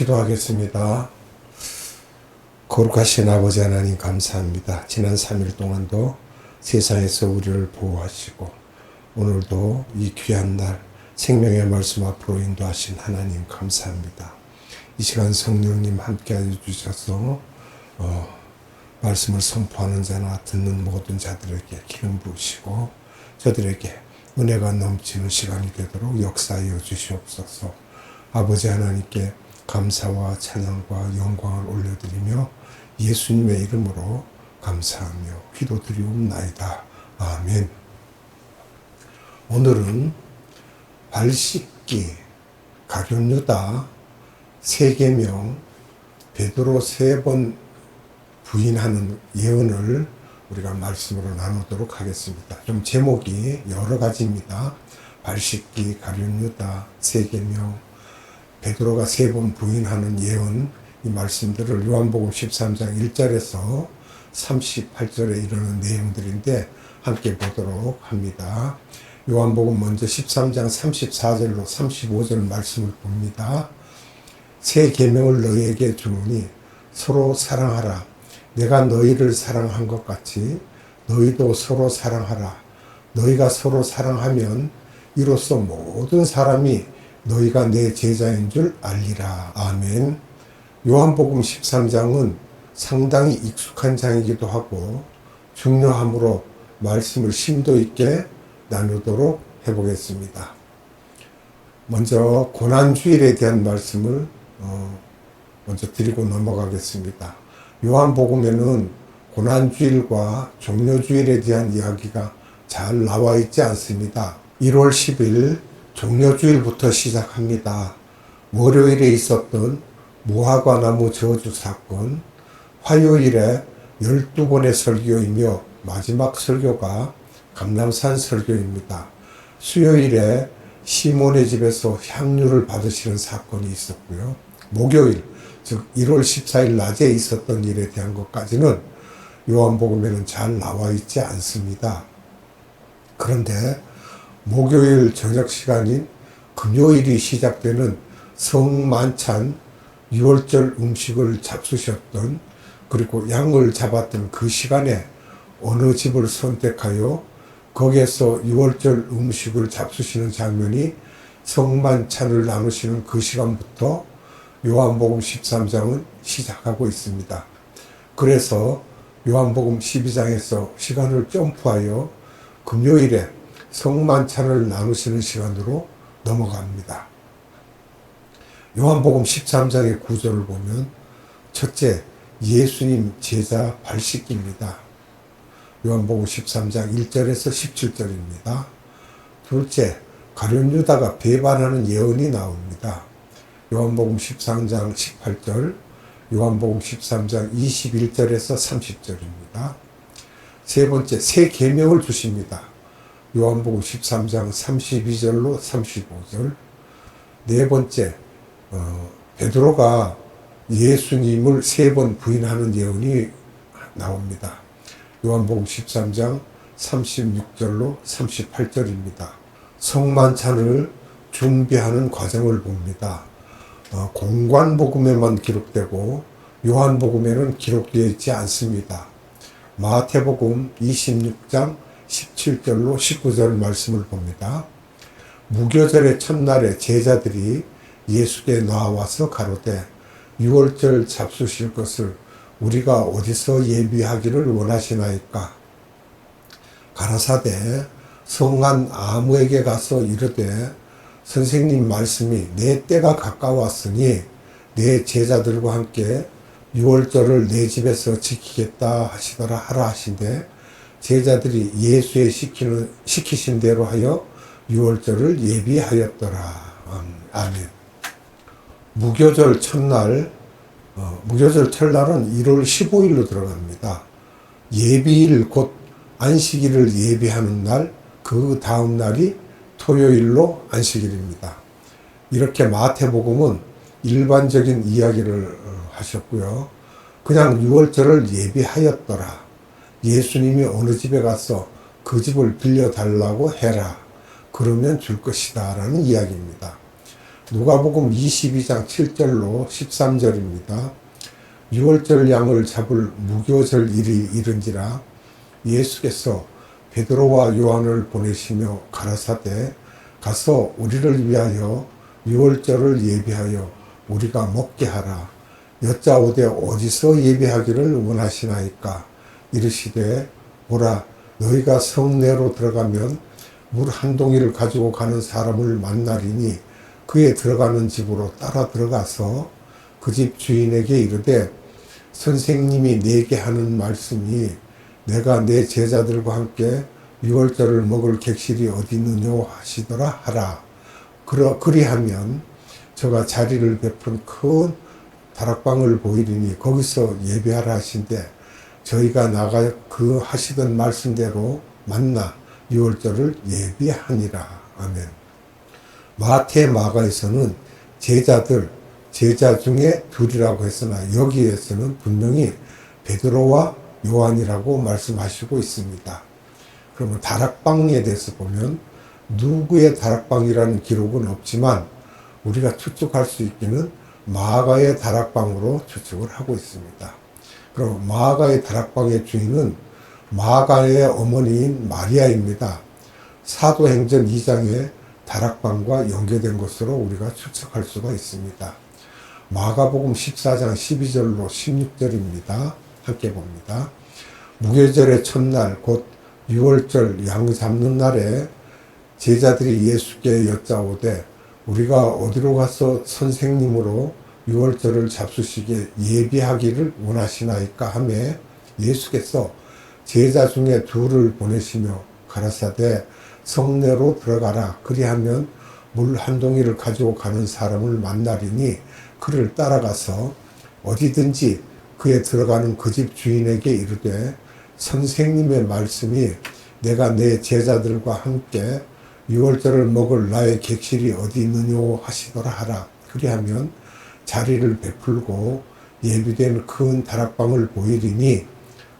기도하겠습니다. 거룩하신 아버지 하나님 감사합니다. 지난 3일 동안도 세상에서 우리를 보호하시고 오늘도 이 귀한 날 생명의 말씀 앞으로 인도하신 하나님 감사합니다. 이 시간 성령님 함께 해주셔서 말씀을 선포하는 자나 듣는 모든 자들에게 기름 부으시고 저들에게 은혜가 넘치는 시간이 되도록 역사하여 주시옵소서. 아버지 하나님께 감사와 찬양과 영광을 올려드리며 예수님의 이름으로 감사하며 기도드리옵나이다. 아멘. 오늘은 발 씻기, 가룟 유다, 세계명, 베드로 3번 부인하는 예언을 우리가 말씀으로 나누도록 하겠습니다. 좀 제목이 여러 가지입니다. 발 씻기, 가룟 유다, 세계명, 베드로가 3번 부인하는 예언, 이 말씀들을 요한복음 13장 1절에서 38절에 이르는 내용들인데 함께 보도록 합니다. 요한복음 먼저 13장 34절로 35절 말씀을 봅니다. 새 계명을 너희에게 주노니 서로 사랑하라. 내가 너희를 사랑한 것 같이 너희도 서로 사랑하라. 너희가 서로 사랑하면 이로써 모든 사람이 너희가 내 제자인 줄 알리라. 아멘. 요한복음 13장은 상당히 익숙한 장이기도 하고 중요하므로 말씀을 심도 있게 나누도록 해보겠습니다. 먼저 고난주일에 대한 말씀을 먼저 드리고 넘어가겠습니다. 요한복음에는 고난주일과 종료주일에 대한 이야기가 잘 나와 있지 않습니다. 1월 10일 종료주일부터 시작합니다. 월요일에 있었던 무화과나무 저주 사건, 화요일에 12번의 설교이며 마지막 설교가 감람산 설교입니다. 수요일에 시몬의 집에서 향유를 받으시는 사건이 있었고요. 목요일, 즉 1월 14일 낮에 있었던 일에 대한 것까지는 요한복음에는 잘 나와 있지 않습니다. 그런데 목요일 저녁 시간인 금요일이 시작되는 성만찬 6월절 음식을 잡수셨던 그리고 양을 잡았던 그 시간에 어느 집을 선택하여 거기에서 6월절 음식을 잡수시는 장면이 성만찬을 나누시는 그 시간부터 요한복음 13장은 시작하고 있습니다. 그래서 요한복음 12장에서 시간을 점프하여 금요일에 성만찬을 나누시는 시간으로 넘어갑니다. 요한복음 13장의 구절을 보면 첫째, 예수님 제자 발 씻기입니다. 요한복음 13장 1절에서 17절입니다. 둘째, 가룟 유다가 배반하는 예언이 나옵니다. 요한복음 13장 18절, 요한복음 13장 21절에서 30절입니다. 세 번째, 새 계명을 주십니다. 요한복음 13장 32절로 35절. 네 번째, 베드로가 예수님을 3번 부인하는 예언이 나옵니다. 요한복음 13장 36절로 38절입니다. 성만찬을 준비하는 과정을 봅니다. 공관복음에만 기록되고 요한복음에는 기록되어 있지 않습니다. 마태복음 26장 17절로 19절 말씀을 봅니다. 무교절의 첫날에 제자들이 예수께 나와서 가로되 6월절 잡수실 것을 우리가 어디서 예비하기를 원하시나이까? 가라사대 성한 아무에게 가서 이르되 선생님 말씀이 내 때가 가까웠으니 내 제자들과 함께 6월절을 내 집에서 지키겠다 하시더라 하라 하신대 제자들이 예수의 시키신 대로 하여 6월절을 예비하였더라. 아멘. 무교절 첫날, 무교절 첫날은 1월 15일로 들어갑니다. 예비일 곧 안식일을 예비하는 날, 그 다음 날이 토요일로 안식일입니다. 이렇게 마태복음은 일반적인 이야기를 하셨고요. 그냥 6월절을 예비하였더라. 예수님이 어느 집에 가서 그 집을 빌려달라고 해라. 그러면 줄 것이다 라는 이야기입니다. 누가복음 22장 7절로 13절입니다. 유월절 양을 잡을 무교절 일이 이른지라 예수께서 베드로와 요한을 보내시며 가라사대 가서 우리를 위하여 유월절을 예비하여 우리가 먹게 하라. 여짜오되 어디서 예비하기를 원하시나이까. 이르시되 보라, 너희가 성내로 들어가면 물 한 동이를 가지고 가는 사람을 만나리니 그의 들어가는 집으로 따라 들어가서 그 집 주인에게 이르되 선생님이 내게 하는 말씀이 내가 내 제자들과 함께 유월절을 먹을 객실이 어디 있느냐 하시더라 하라. 그리하면 저가 자리를 베푼 큰 다락방을 보이리니 거기서 예배하라 하신대 저희가 나가 그 하시던 말씀대로 만나 유월절을 예비하니라. 아멘. 마태 마가에서는 제자 중에 둘이라고 했으나 여기에서는 분명히 베드로와 요한이라고 말씀하시고 있습니다. 그러면 다락방에 대해서 보면 누구의 다락방이라는 기록은 없지만 우리가 추측할 수 있기는 마가의 다락방으로 추측을 하고 있습니다. 그럼 마가의 다락방의 주인은 마가의 어머니인 마리아입니다. 사도행전 2장에 다락방과 연계된 것으로 우리가 추측할 수가 있습니다. 마가복음 14장 12절로 16절입니다. 함께 봅니다. 무교절의 첫날 곧 유월절 양 잡는 날에 제자들이 예수께 여짜오되 우리가 어디로 가서 선생님으로 유월절을 잡수시게 예비하기를 원하시나이까 하매 예수께서 제자 중에 둘을 보내시며 가라사대 성내로 들어가라. 그리하면 물 한 동이를 가지고 가는 사람을 만나리니 그를 따라가서 어디든지 그에 들어가는 그 집 주인에게 이르되 선생님의 말씀이 내가 내 제자들과 함께 유월절을 먹을 나의 객실이 어디 있느냐 하시더라 하라. 그리하면 자리를 베풀고 예비된 큰 다락방을 보이리니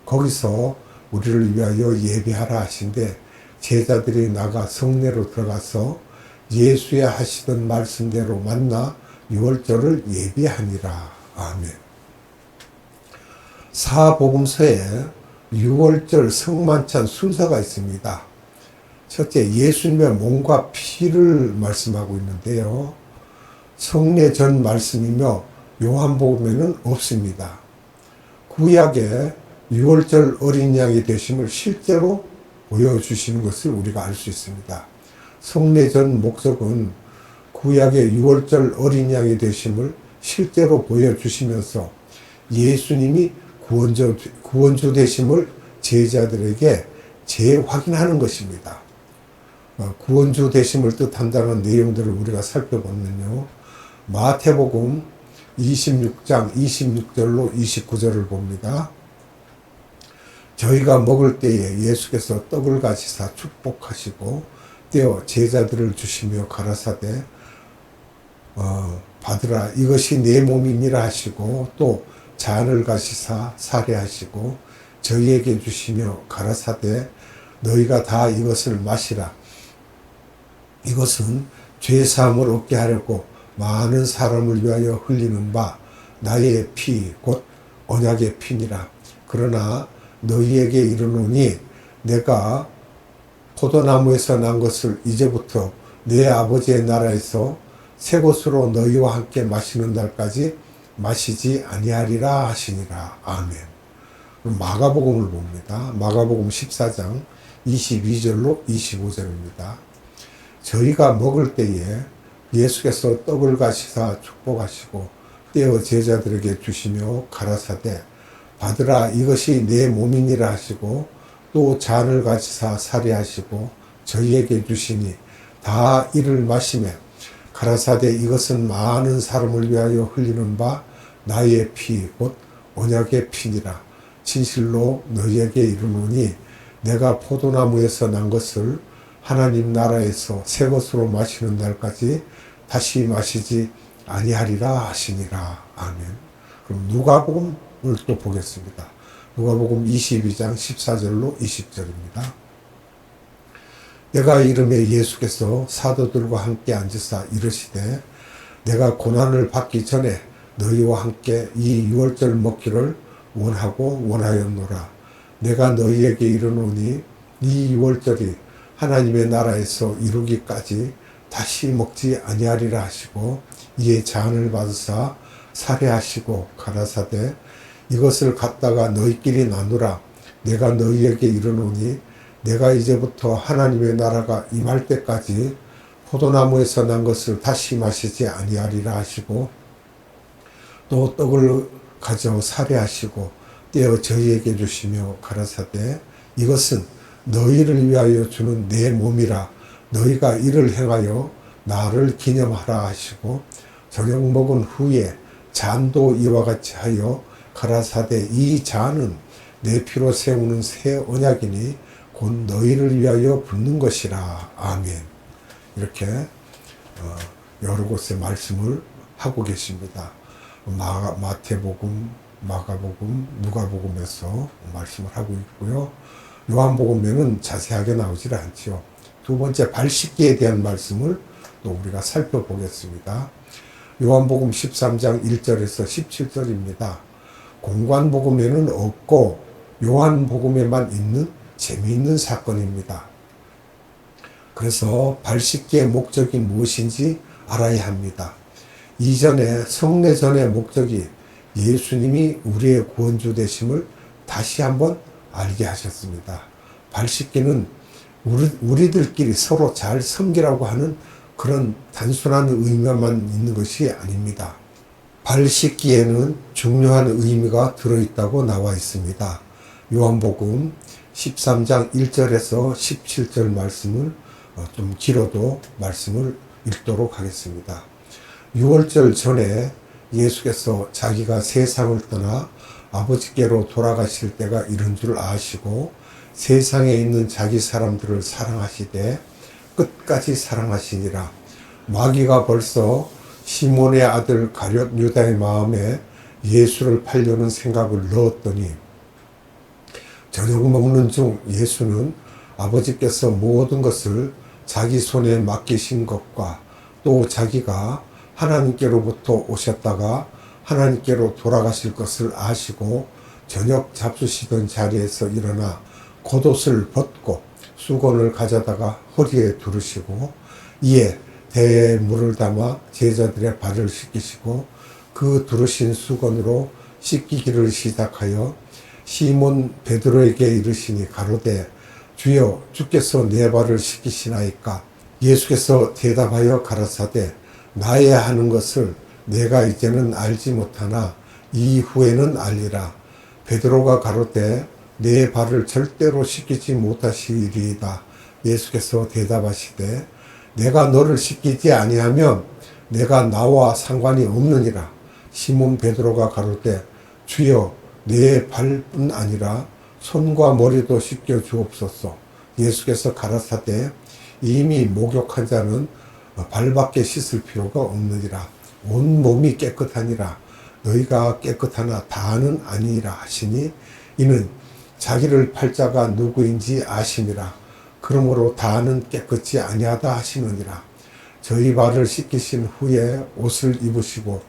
거기서 우리를 위하여 예비하라 하신대 제자들이 나가 성내로 들어가서 예수의 하시던 말씀대로 만나 유월절을 예비하니라. 아멘. 사복음서에 유월절 성만찬 순서가 있습니다. 첫째, 예수님의 몸과 피를 말씀하고 있는데요. 성례 전 말씀이며 요한복음에는 없습니다. 구약에 유월절 어린 양이 되심을 실제로 보여주시는 것을 우리가 알 수 있습니다. 성례 전 목적은 구약의 유월절 어린 양이 되심을 실제로 보여주시면서 예수님이 구원주 되심을 제자들에게 재확인하는 것입니다. 구원주 되심을 뜻한다는 내용들을 우리가 살펴보면요. 마태복음 26장 26절로 29절을 봅니다. 저희가 먹을 때에 예수께서 떡을 가지사 축복하시고 떼어 제자들을 주시며 가라사대 받으라 이것이 내 몸이니라 하시고 또 잔을 가지사 살해하시고 저희에게 주시며 가라사대 너희가 다 이것을 마시라 이것은 죄사함을 얻게 하려고 많은 사람을 위하여 흘리는 바 나의 피 곧 언약의 피니라. 그러나 너희에게 이르노니 내가 포도나무에서 난 것을 이제부터 내 아버지의 나라에서 새 것으로 너희와 함께 마시는 날까지 마시지 아니하리라 하시니라. 아멘. 마가복음을 봅니다. 마가복음 14장 22절로 25절입니다. 저희가 먹을 때에 예수께서 떡을 가시사 축복하시고 떼어 제자들에게 주시며 가라사대 받으라 이것이 내 몸이니라 하시고 또 잔을 가지사 살해하시고 저희에게 주시니 다 이를 마시매 가라사대 이것은 많은 사람을 위하여 흘리는 바 나의 피 곧 언약의 피니라. 진실로 너희에게 이르노니 내가 포도나무에서 난 것을 하나님 나라에서 새 것으로 마시는 날까지 다시 마시지 아니하리라 하시니라. 아멘. 그럼 누가복음을 또 보겠습니다. 누가복음 22장 14절로 20절입니다. 내가 이름에 예수께서 사도들과 함께 앉으사 이르시되 내가 고난을 받기 전에 너희와 함께 이 유월절 먹기를 원하고 원하였노라. 내가 너희에게 이르노니 이 유월절이 하나님의 나라에서 이루기까지 다시 먹지 아니하리라 하시고 이에 잔을 받으사 살해하시고 가라사대 이것을 갖다가 너희끼리 나누라. 내가 너희에게 이르노니 내가 이제부터 하나님의 나라가 임할 때까지 포도나무에서 난 것을 다시 마시지 아니하리라 하시고 또 떡을 가져 살해하시고 떼어 저희에게 주시며 가라사대 이것은 너희를 위하여 주는 내 몸이라 너희가 이를 행하여 나를 기념하라 하시고 저녁 먹은 후에 잔도 이와 같이 하여 가라사대 이 잔은 내 피로 세우는 새 언약이니 곧 너희를 위하여 붓는 것이라. 아멘. 이렇게 여러 곳에 말씀을 하고 계십니다. 마태복음, 마가복음, 누가복음에서 말씀을 하고 있고요. 요한복음에는 자세하게 나오질 않죠. 두 번째 발 씻기에 대한 말씀을 또 우리가 살펴보겠습니다. 요한복음 13장 1절에서 17절입니다. 공관복음에는 없고 요한복음에만 있는 재미있는 사건입니다. 그래서 발 씻기의 목적이 무엇인지 알아야 합니다. 이전에 성례전의 목적이 예수님이 우리의 구원주 되심을 다시 한번 알게 하셨습니다. 발 씻기는 우리들끼리 서로 잘 섬기라고 하는 그런 단순한 의미만 있는 것이 아닙니다. 발 씻기에는 중요한 의미가 들어있다고 나와 있습니다. 요한복음 13장 1절에서 17절 말씀을 좀 길어도 말씀을 읽도록 하겠습니다. 6월절 전에 예수께서 자기가 세상을 떠나 아버지께로 돌아가실 때가 이른 줄 아시고 세상에 있는 자기 사람들을 사랑하시되 끝까지 사랑하시니라. 마귀가 벌써 시몬의 아들 가룟 유다의 마음에 예수를 팔려는 생각을 넣었더니 저녁 먹는 중 예수는 아버지께서 모든 것을 자기 손에 맡기신 것과 또 자기가 하나님께로부터 오셨다가 하나님께로 돌아가실 것을 아시고 저녁 잡수시던 자리에서 일어나 겉옷을 벗고 수건을 가져다가 허리에 두르시고 이에 대에 물을 담아 제자들의 발을 씻기시고 그 두르신 수건으로 씻기기를 시작하여 시몬 베드로에게 이르시니 가로되 주여 주께서 내 발을 씻기시나이까. 예수께서 대답하여 가라사대 나의 하는 것을 내가 이제는 알지 못하나 이후에는 알리라. 베드로가 가로되 내 발을 절대로 씻기지 못하시리이다. 예수께서 대답하시되 내가 너를 씻기지 아니하면 내가 나와 상관이 없느니라. 시몬 베드로가 가로되 주여 내 발뿐 아니라 손과 머리도 씻겨 주옵소서. 예수께서 가라사대 이미 목욕한 자는 발밖에 씻을 필요가 없느니라. 온 몸이 깨끗하니라. 너희가 깨끗하나 다는 아니라 하시니 이는 자기를 팔 자가 누구인지 아심이라. 그러므로 다는 깨끗이 아니하다 하시느니라. 저희 발을 씻기신 후에 옷을 입으시고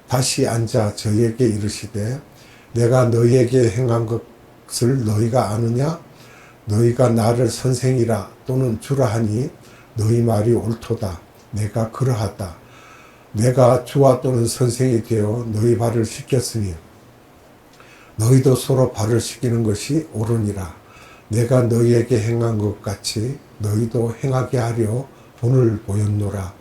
다시 앉아 저희에게 이르시되 내가 너희에게 행한 것을 너희가 아느냐? 너희가 나를 선생이라 또는 주라 하니 너희 말이 옳도다. 내가 그러하다. 내가 주와 또는 선생이 되어 너희 발을 씻겼으니 너희도 서로 발을 씻기는 것이 옳으니라. 내가 너희에게 행한 것 같이 너희도 행하게 하려 본을 보였노라.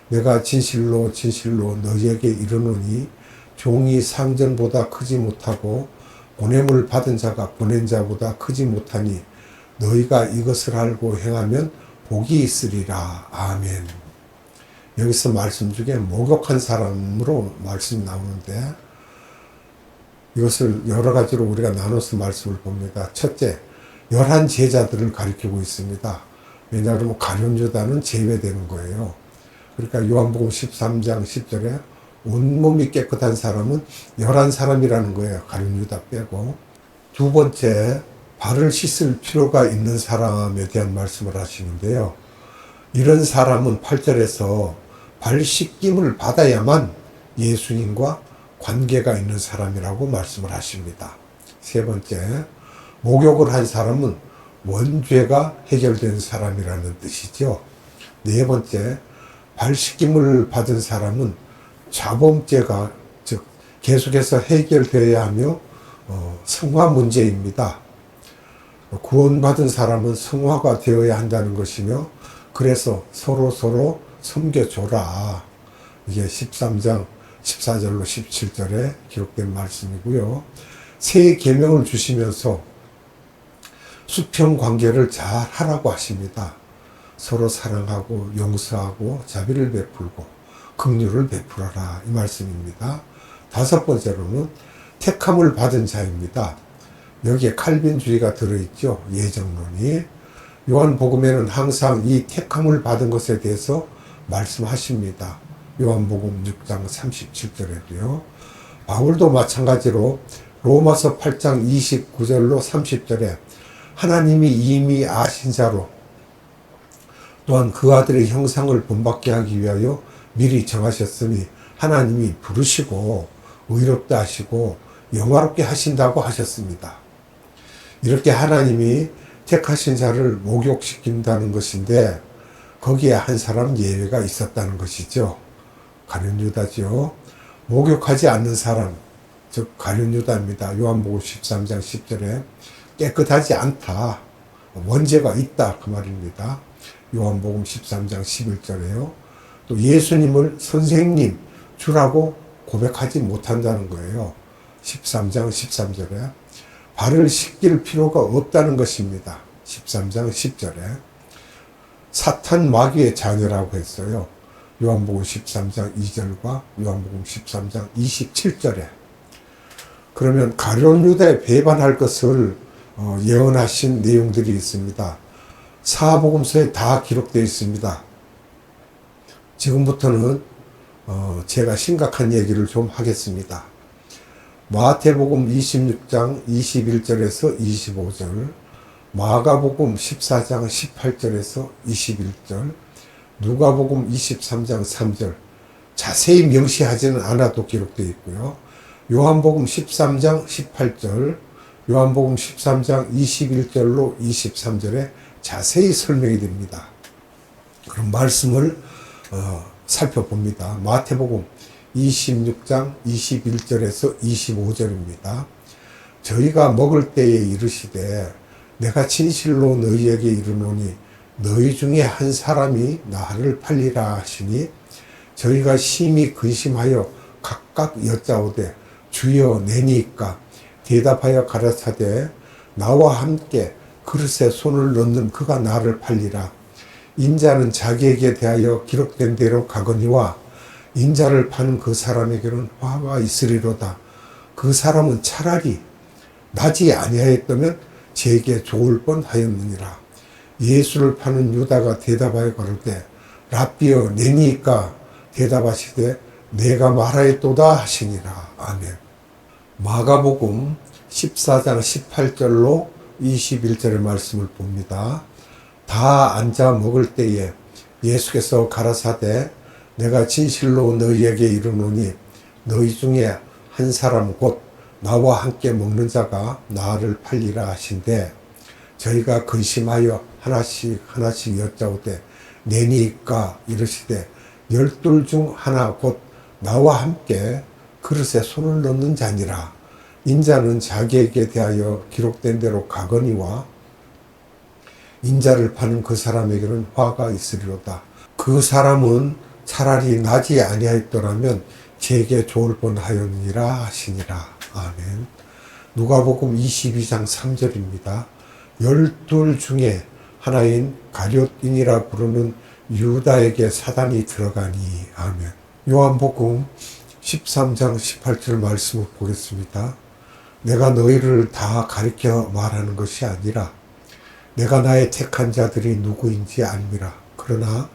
내가 진실로 진실로 너희에게 이르노니 종이 상전보다 크지 못하고 보냄을 받은 자가 보낸 자보다 크지 못하니 너희가 이것을 알고 행하면 복이 있으리라. 아멘. 여기서 말씀 중에 목욕한 사람으로 말씀이 나오는데 이것을 여러 가지로 우리가 나눠서 말씀을 봅니다. 첫째, 11 제자들을 가리키고 있습니다. 왜냐하면 가룟 유다는 제외되는 거예요. 그러니까 요한복음 13장 10절에 온몸이 깨끗한 사람은 11사람이라는 거예요. 가룟 유다 빼고. 두 번째, 발을 씻을 필요가 있는 사람에 대한 말씀을 하시는데요. 이런 사람은 8절에서 발 씻김을 받아야만 예수님과 관계가 있는 사람이라고 말씀을 하십니다. 세 번째, 목욕을 한 사람은 원죄가 해결된 사람이라는 뜻이죠. 네 번째, 발 씻김을 받은 사람은 자범죄가 즉 계속해서 해결되어야 하며 성화 문제입니다. 구원받은 사람은 성화가 되어야 한다는 것이며 그래서 서로 섬겨줘라. 이게 13장 14절로 17절에 기록된 말씀이고요. 새 계명을 주시면서 수평 관계를 잘 하라고 하십니다. 서로 사랑하고 용서하고 자비를 베풀고 긍휼을 베풀어라 이 말씀입니다. 다섯 번째로는 택함을 받은 자입니다. 여기에 칼빈주의가 들어있죠. 예정론이. 요한복음에는 항상 이 택함을 받은 것에 대해서 말씀하십니다. 요한복음 6장 37절에도요. 바울도 마찬가지로 로마서 8장 29절로 30절에 하나님이 이미 아신 자로 또한 그 아들의 형상을 본받게 하기 위하여 미리 정하셨으니 하나님이 부르시고 의롭게 하시고 영화롭게 하신다고 하셨습니다. 이렇게 하나님이 택하신 자를 목욕시킨다는 것인데 거기에 한 사람 예외가 있었다는 것이죠. 가룟 유다죠. 목욕하지 않는 사람, 즉 가룟 유다입니다. 요한복음 13장 10절에 깨끗하지 않다, 원죄가 있다 그 말입니다. 요한복음 13장 11절에요. 또 예수님을 선생님, 주라고 고백하지 못한다는 거예요. 13장 13절에 발을 씻길 필요가 없다는 것입니다. 13장 10절에 사탄 마귀의 자녀라고 했어요. 요한복음 13장 2절과 요한복음 13장 27절에 그러면 가룟 유다에 배반할 것을 예언하신 내용들이 있습니다. 사복음서에 다 기록되어 있습니다. 지금부터는 제가 심각한 얘기를 좀 하겠습니다. 마태복음 26장 21절에서 25절, 마가복음 14장 18절에서 21절, 누가복음 23장 3절, 자세히 명시하지는 않아도 기록되어 있고요. 요한복음 13장 18절, 요한복음 13장 21절로 23절에 자세히 설명이 됩니다. 그런 말씀을 살펴봅니다. 마태복음 26장 21절에서 25절입니다. 저희가 먹을 때에 이르시되 내가 진실로 너희에게 이르노니 너희 중에 한 사람이 나를 팔리라 하시니 저희가 심히 근심하여 각각 여짜오되 주여 내니까 대답하여 가라사대 나와 함께 그릇에 손을 넣는 그가 나를 팔리라. 인자는 자기에게 대하여 기록된 대로 가거니와 인자를 파는 그 사람에게는 화가 있으리로다. 그 사람은 차라리 나지 아니하였다면 제게 좋을 뻔하였느니라. 예수를 파는 유다가 대답하여 가로되 랍비여 내니까 대답하시되 내가 말하였도다 하시니라. 아멘. 마가복음 14장 18절로 21절의 말씀을 봅니다. 다 앉아 먹을 때에 예수께서 가라사대 내가 진실로 너희에게 이르노니 너희 중에 한 사람 곧 나와 함께 먹는 자가 나를 팔리라 하신대 저희가 근심하여 하나씩 여짜오되 내니까 이르시되 12 중 하나 곧 나와 함께 그릇에 손을 넣는 자니라. 인자는 자기에게 대하여 기록된 대로 가거니와 인자를 파는 그 사람에게는 화가 있으리로다. 그 사람은 차라리 나지 아니하였더라면 제게 좋을 뻔하였느니라 하시니라. 아멘. 누가복음 22장 3절입니다. 12 중에 하나인 가룟인이라 부르는 유다에게 사단이 들어가니. 아멘. 요한복음 13장 18절 말씀을 보겠습니다. 내가 너희를 다 가리켜 말하는 것이 아니라 내가 나의 택한 자들이 누구인지 알미라. 그러나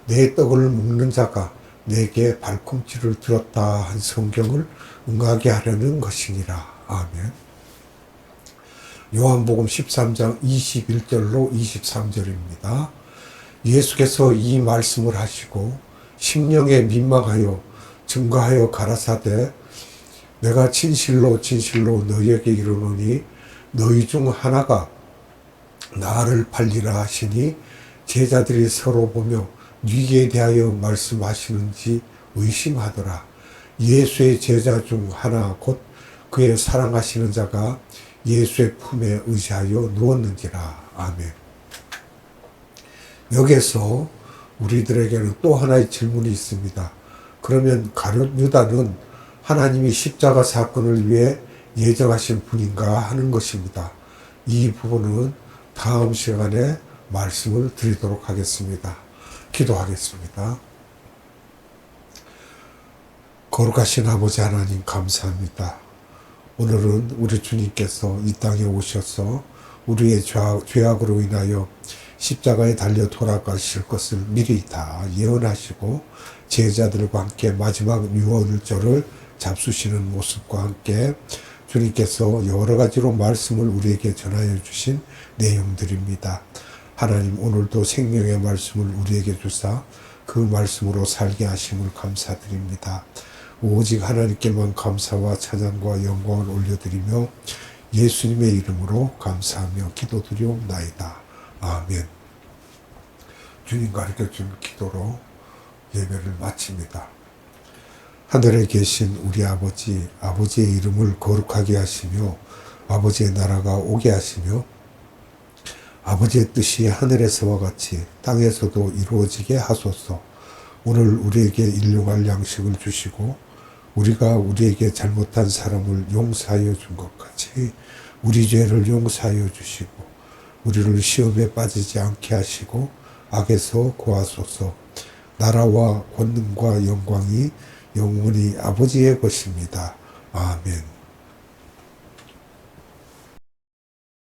내 떡을 먹는 자가 내게 발꿈치를 들었다 한 성경을 응하게 하려는 것이니라. 아멘. 요한복음 13장 21절로 23절입니다. 예수께서 이 말씀을 하시고 심령에 민망하여 증거하여 가라사대 내가 진실로 진실로 너희에게 이르노니 너희 중 하나가 나를 팔리라 하시니 제자들이 서로 보며 누구에 대하여 말씀하시는지 의심하더라. 예수의 제자 중 하나 곧 그의 사랑하시는 자가 예수의 품에 의지하여 누웠는지라. 아멘. 여기에서 우리들에게는 또 하나의 질문이 있습니다. 그러면 가룟 유다는 하나님이 십자가 사건을 위해 예정하신 분인가 하는 것입니다. 이 부분은 다음 시간에 말씀을 드리도록 하겠습니다. 기도하겠습니다. 거룩하신 아버지 하나님 감사합니다. 오늘은 우리 주님께서 이 땅에 오셔서 우리의 죄악으로 인하여 십자가에 달려 돌아가실 것을 미리 다 예언하시고 제자들과 함께 마지막 유월절을 잡수시는 모습과 함께 주님께서 여러 가지로 말씀을 우리에게 전하여 주신 내용들입니다. 하나님 오늘도 생명의 말씀을 우리에게 주사 그 말씀으로 살게 하심을 감사드립니다. 오직 하나님께만 감사와 찬양과 영광을 올려드리며 예수님의 이름으로 감사하며 기도드리옵나이다. 아멘. 주님 가르쳐준 기도로 예배를 마칩니다. 하늘에 계신 우리 아버지, 아버지의 이름을 거룩하게 하시며 아버지의 나라가 오게 하시며 아버지의 뜻이 하늘에서와 같이 땅에서도 이루어지게 하소서. 오늘 우리에게 일용할 양식을 주시고 우리가 우리에게 잘못한 사람을 용서하여 준 것 같이 우리 죄를 용서하여 주시고 우리를 시험에 빠지지 않게 하시고 악에서 구하소서. 나라와 권능과 영광이 영원히 아버지의 것입니다. 아멘.